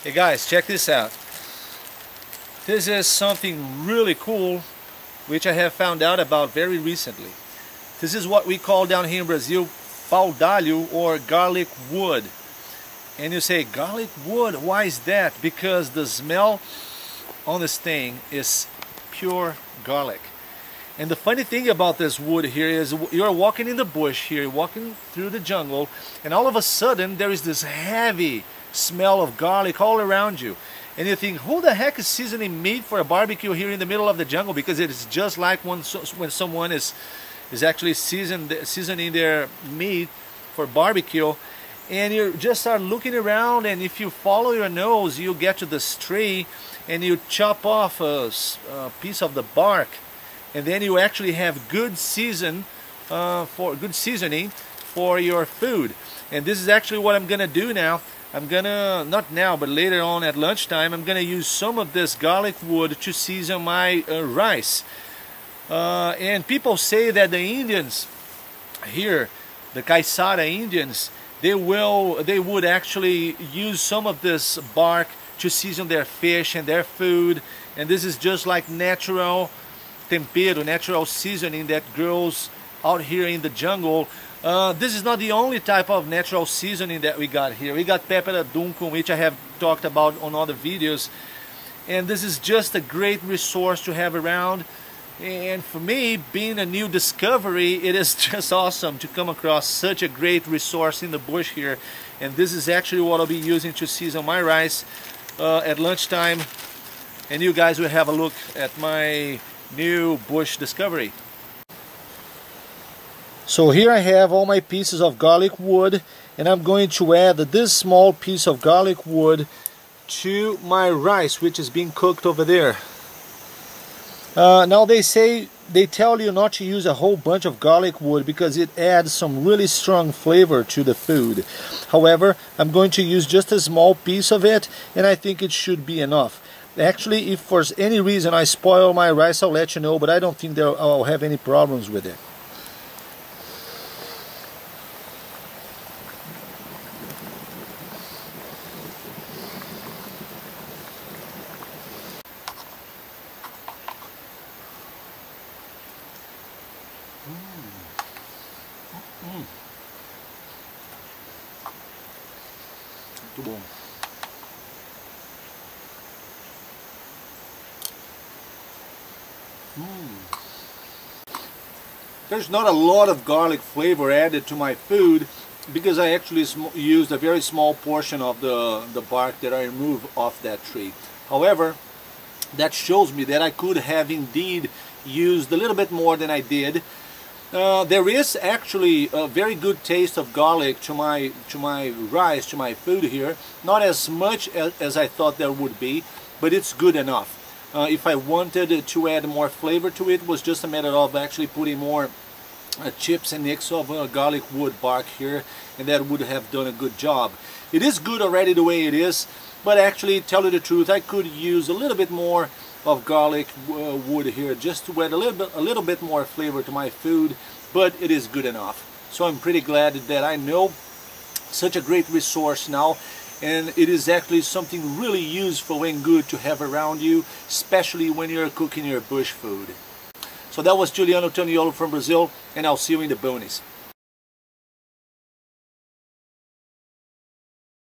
Hey guys, check this out. This is something really cool which I have found out about very recently. This is what we call down here in Brazil pau d'alho, or garlic wood. And you say, garlic wood, why is that? Because the smell on this thing is pure garlic. And the funny thing about this wood here is you're walking in the bush here, walking through the jungle, and all of a sudden there is this heavy smell of garlic all around you. And you think, who the heck is seasoning meat for a barbecue here in the middle of the jungle? Because it is just like when someone is actually seasoning their meat for barbecue. And you just start looking around, and if you follow your nose, you get to this tree and you chop off a piece of the bark, and then you actually have good seasoning for your food. And this is actually what I'm gonna do now. I'm gonna, not now, but later on at lunchtime, I'm gonna use some of this garlic wood to season my rice. And people say that the Indians here, the Caiçara Indians, they would actually use some of this bark to season their fish and their food. And this is just like natural tempero, natural seasoning that grows out here in the jungle. This is not the only type of natural seasoning that we got here. We got pepper dunkum, which I have talked about on other videos. And this is just a great resource to have around. And for me, being a new discovery, it is just awesome to come across such a great resource in the bush here. And this is actually what I'll be using to season my rice at lunchtime. And you guys will have a look at my new bush discovery. So here I have all my pieces of garlic wood, and I'm going to add this small piece of garlic wood to my rice, which is being cooked over there. Now they tell you not to use a whole bunch of garlic wood because it adds some really strong flavor to the food. However, I'm going to use just a small piece of it, and I think it should be enough. Actually, if for any reason I spoil my rice, I'll let you know, but I don't think I'll have any problems with it. Muito bom. There's not a lot of garlic flavor added to my food because I actually used a very small portion of the bark that I removed off that tree. However, that shows me that I could have indeed used a little bit more than I did. There is actually a very good taste of garlic to my rice, to my food here. Not as much as I thought there would be, but it's good enough. If I wanted to add more flavor to it, was just a matter of actually putting more chips and nicks of garlic wood bark here, and that would have done a good job. It is good already the way it is, but actually, tell you the truth, I could use a little bit more of garlic wood here just to add a little bit more flavor to my food, but it is good enough. So I'm pretty glad that I know such a great resource now, and it is actually something really useful and good to have around you, especially when you're cooking your bush food. So that was Juliano Toniolo from Brazil, and I'll see you in the boonies.